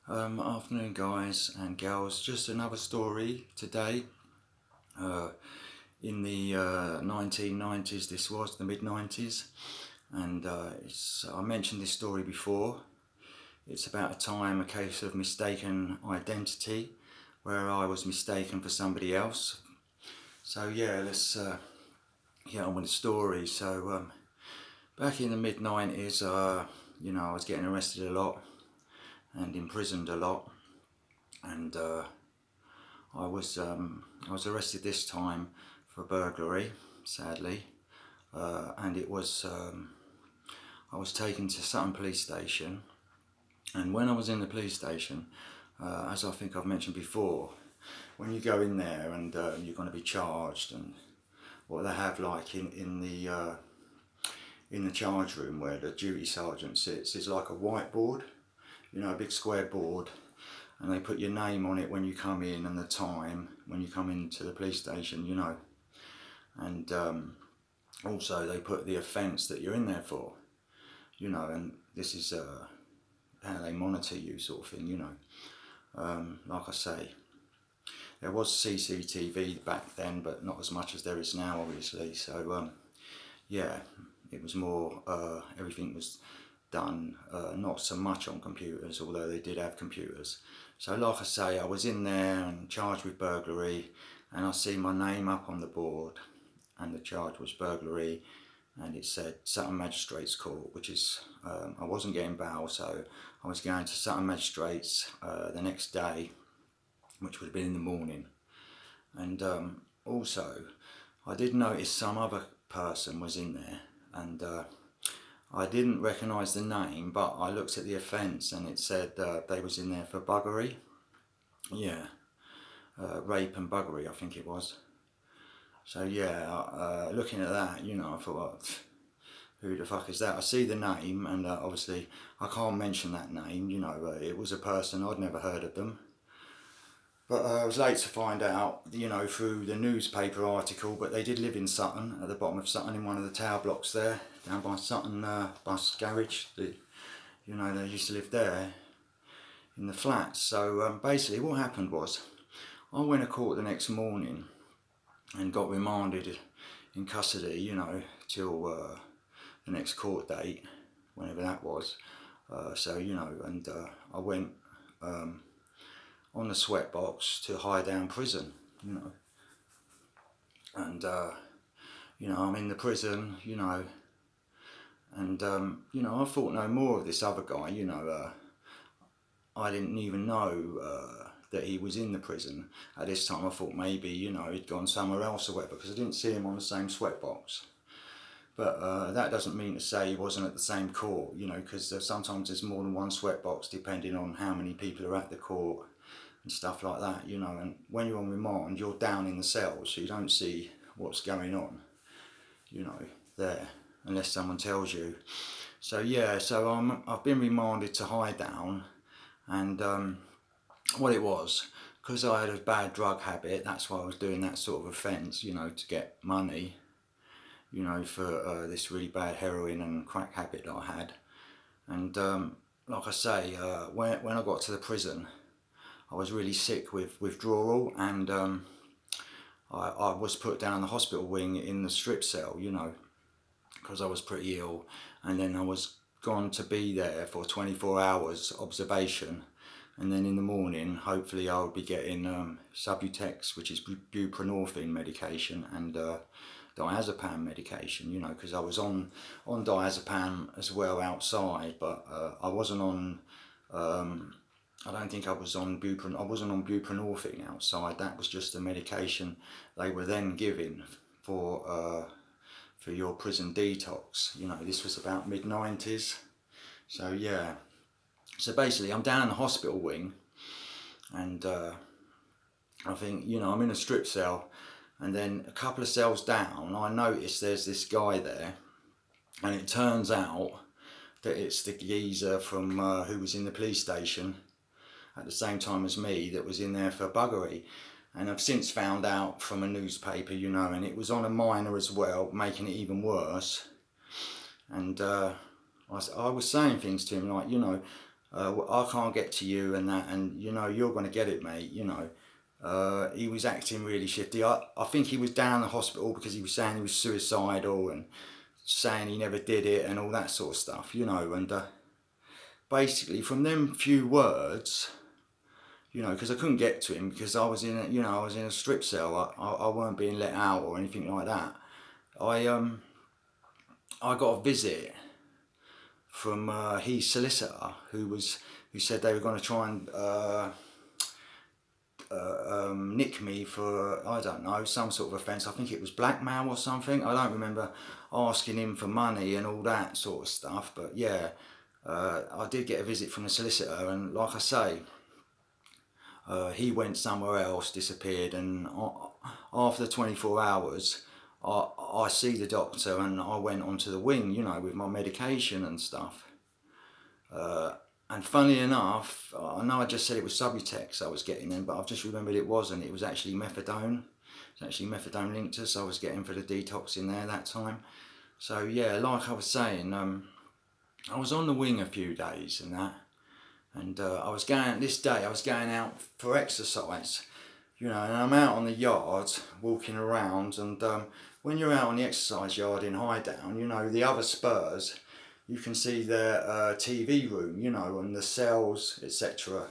Afternoon, guys and gals. Just another story today. Uh, in the 1990s, this was the mid-90s, and I mentioned this story before. It's about a case of mistaken identity, where I was mistaken for somebody else. So yeah, let's get on with the story. So back in the mid-90s, I was getting arrested a lot and imprisoned a lot, and I was arrested this time for burglary, sadly, and I was taken to Sutton Police Station. And when I was in the police station, as I think I've mentioned before, when you go in there and you're going to be charged, and what they have like in the charge room where the duty sergeant sits is like a whiteboard, a big square board, and they put your name on it when you come in and the time when you come into the police station, and also they put the offence that you're in there for, and this is how they monitor you, sort of thing, like I say, there was CCTV back then, but not as much as there is now, obviously. So yeah, it was more, everything was done, not so much on computers, although they did have computers. So like I say, I was in there and charged with burglary, and I see my name up on the board, and the charge was burglary, and it said Sutton Magistrates Court, which is, I wasn't getting bail, so I was going to Sutton Magistrates the next day, which would have been in the morning. And also, I did notice some other person was in there, and I didn't recognise the name, but I looked at the offence and it said they was in there for buggery. Yeah, rape and buggery, I think it was. So yeah, looking at that, I thought, who the fuck is that? I see the name, and obviously I can't mention that name, it was a person, I'd never heard of them. But I was late to find out, through the newspaper article, but they did live in Sutton, at the bottom of Sutton, in one of the tower blocks there, down by Sutton bus garage. They used to live there in the flats. So basically what happened was, I went to court the next morning and got remanded in custody, till the next court date, whenever that was. And I went on the sweatbox to Highdown prison, and I'm in the prison, and I thought no more of this other guy, I didn't even know that he was in the prison at this time. I thought maybe, he'd gone somewhere else or whatever, because I didn't see him on the same sweatbox. But that doesn't mean to say he wasn't at the same court, because sometimes there's more than one sweatbox depending on how many people are at the court and stuff like that, and when you're on remand, you're down in the cells, so you don't see what's going on, there, unless someone tells you. So yeah, so I've been remanded to Highdown, and what it was, because I had a bad drug habit, that's why I was doing that sort of offence, to get money, for this really bad heroin and crack habit that I had. And like I say, when I got to the prison, I was really sick with withdrawal, and I was put down the hospital wing in the strip cell, because I was pretty ill, and then I was gone to be there for 24 hours observation, and then in the morning hopefully I would be getting Subutex, which is buprenorphine medication, and diazepam medication, because I was on diazepam as well outside, but I wasn't on, I don't think I was on buprenorphine outside. That was just the medication they were then giving for your prison detox. This was about mid-90s. So yeah, so basically I'm down in the hospital wing, and I think, I'm in a strip cell, and then a couple of cells down I noticed there's this guy there, and it turns out that it's the geezer from who was in the police station at the same time as me, that was in there for buggery. And I've since found out from a newspaper, and it was on a minor as well, making it even worse. And I was saying things to him like, I can't get to you and that, and you know, you're going to get it, mate, you know. He was acting really shifty. I think he was down in the hospital because he was saying he was suicidal and saying he never did it and all that sort of stuff, you know. And basically, from them few words, you know, because I couldn't get to him because I was in a, you know, I was in a strip cell. I weren't being let out or anything like that. I got a visit from his solicitor who said they were going to try and nick me for, I don't know, some sort of offence. I think it was blackmail or something. I don't remember asking him for money and all that sort of stuff. But yeah, I did get a visit from the solicitor, and like I say, he went somewhere else, disappeared, and after 24 hours, I see the doctor and I went onto the wing, you know, with my medication and stuff. And funnily enough, I know I just said it was Subutex I was getting in, but I've just remembered it wasn't. It was actually methadone. It's actually methadone linctus I was getting for the detox in there that time. So yeah, like I was saying, I was on the wing a few days and that. And this day I was going out for exercise, you know, and I'm out on the yard walking around, and when you're out on the exercise yard in Highdown, you know, the other Spurs, you can see their TV room, you know, and the cells, etc.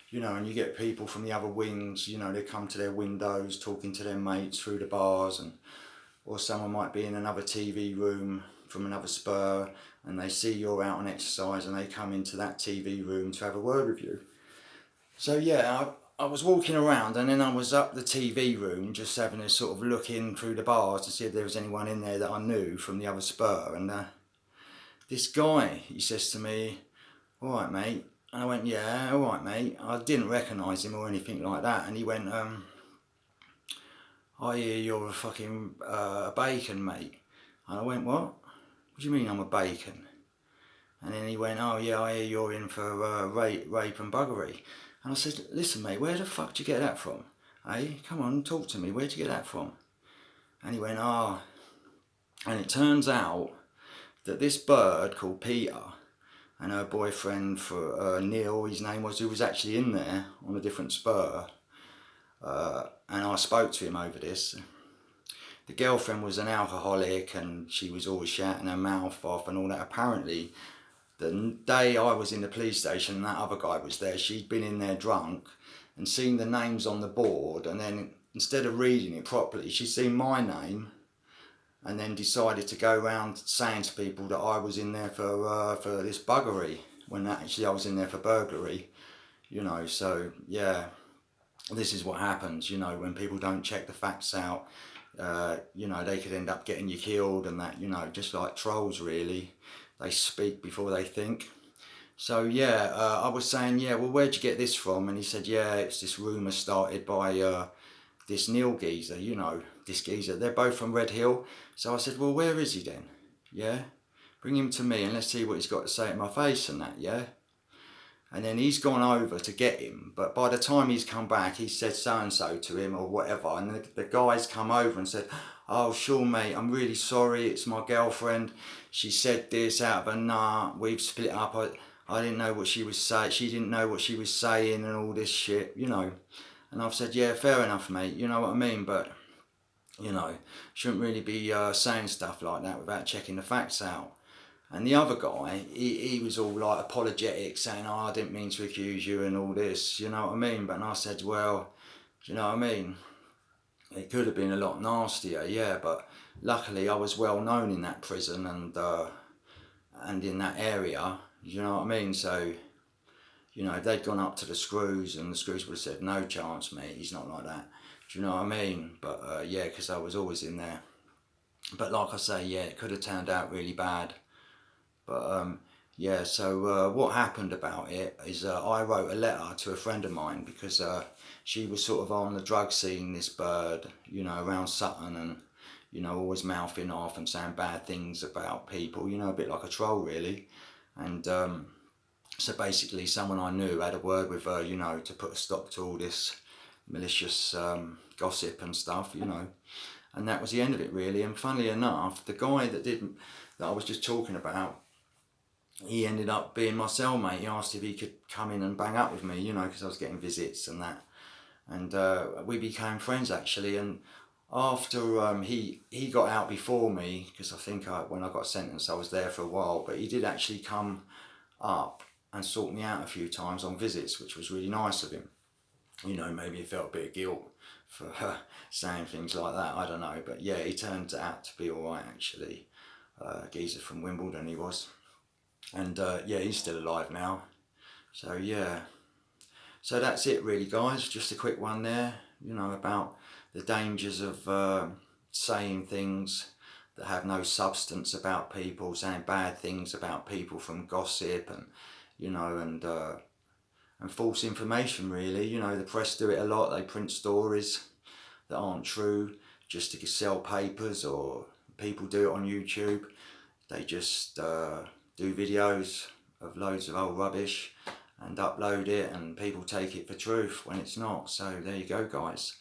You know, and you get people from the other wings, you know, they come to their windows talking to their mates through the bars, and or someone might be in another TV room from another Spur and they see you're out on exercise and they come into that TV room to have a word with you. So yeah, I was walking around, and then I was up the TV room just having a sort of look in through the bars to see if there was anyone in there that I knew from the other Spur. And this guy, he says to me, "All right, mate." And I went, "Yeah, all right, mate." I didn't recognise him or anything like that. And he went, "I hear you're a fucking bacon, mate." And I went, "What? What do you mean I'm a bacon?" And then he went, "Oh yeah, I hear you're in for rape and buggery." And I said, "Listen, mate, where the fuck do you get that from? Hey, come on, talk to me. Where'd you get that from?" And he went, "Ah." And it turns out that this bird called Peter and her boyfriend for Neil, his name was, who was actually in there on a different Spur. And I spoke to him over this. The girlfriend was an alcoholic and she was always shouting her mouth off and all that. Apparently, the day I was in the police station and that other guy was there, she'd been in there drunk and seen the names on the board, and then instead of reading it properly, she'd seen my name and then decided to go around saying to people that I was in there for this buggery, when actually I was in there for burglary, you know. So yeah, this is what happens, you know, when people don't check the facts out. You know, they could end up getting you killed and that, you know, just like trolls really. They speak before they think. So yeah, I was saying, yeah, well, where'd you get this from? And he said, yeah, it's this rumour started by this Neil geezer, you know, this geezer. They're both from Red Hill. So I said, well, where is he then? Yeah, bring him to me and let's see what he's got to say to my face and that, yeah? And then he's gone over to get him, but by the time he's come back, he said so-and-so to him or whatever, and the guy's come over and said, "Oh, sure, mate, I'm really sorry, it's my girlfriend. She said this out of her nut, we've split up, I didn't know what she was saying, she didn't know what she was saying and all this shit, you know." And I've said, yeah, fair enough, mate, you know what I mean, but, you know, shouldn't really be saying stuff like that without checking the facts out. And the other guy, he was all like apologetic, saying, "Oh, I didn't mean to accuse you and all this," you know what I mean? But and I said, well, do you know what I mean? It could have been a lot nastier, yeah, but luckily I was well known in that prison and in that area, you know what I mean? So, you know, if they'd gone up to the screws and the screws would have said, "No chance, mate, he's not like that." Do you know what I mean? But yeah, because I was always in there. But like I say, yeah, it could have turned out really bad. But yeah, so what happened about it is I wrote a letter to a friend of mine because she was sort of on the drug scene, this bird, you know, around Sutton, and, you know, always mouthing off and saying bad things about people, you know, a bit like a troll really. And so basically someone I knew had a word with her, you know, to put a stop to all this malicious gossip and stuff, you know. And that was the end of it really. And funnily enough, the guy that I was just talking about, he ended up being my cellmate. He asked if he could come in and bang up with me, you know, because I was getting visits and that. And we became friends actually. And after he got out before me, because I think when I got sentenced I was there for a while, but he did actually come up and sort me out a few times on visits, which was really nice of him. You know, maybe he felt a bit of guilt for saying things like that, I don't know. But yeah, he turned out to be alright actually. Geezer from Wimbledon he was. And yeah, he's still alive now. So yeah, so that's it really, guys. Just a quick one there, you know, about the dangers of saying things that have no substance about people, saying bad things about people from gossip and, you know, and false information really. You know, the press do it a lot. They print stories that aren't true just to sell papers, or people do it on YouTube. They just do videos of loads of old rubbish and upload it, and people take it for truth when it's not. So there you go, guys.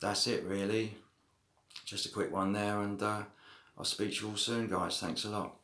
That's it really. Just a quick one there, and I'll speak to you all soon, guys. Thanks a lot.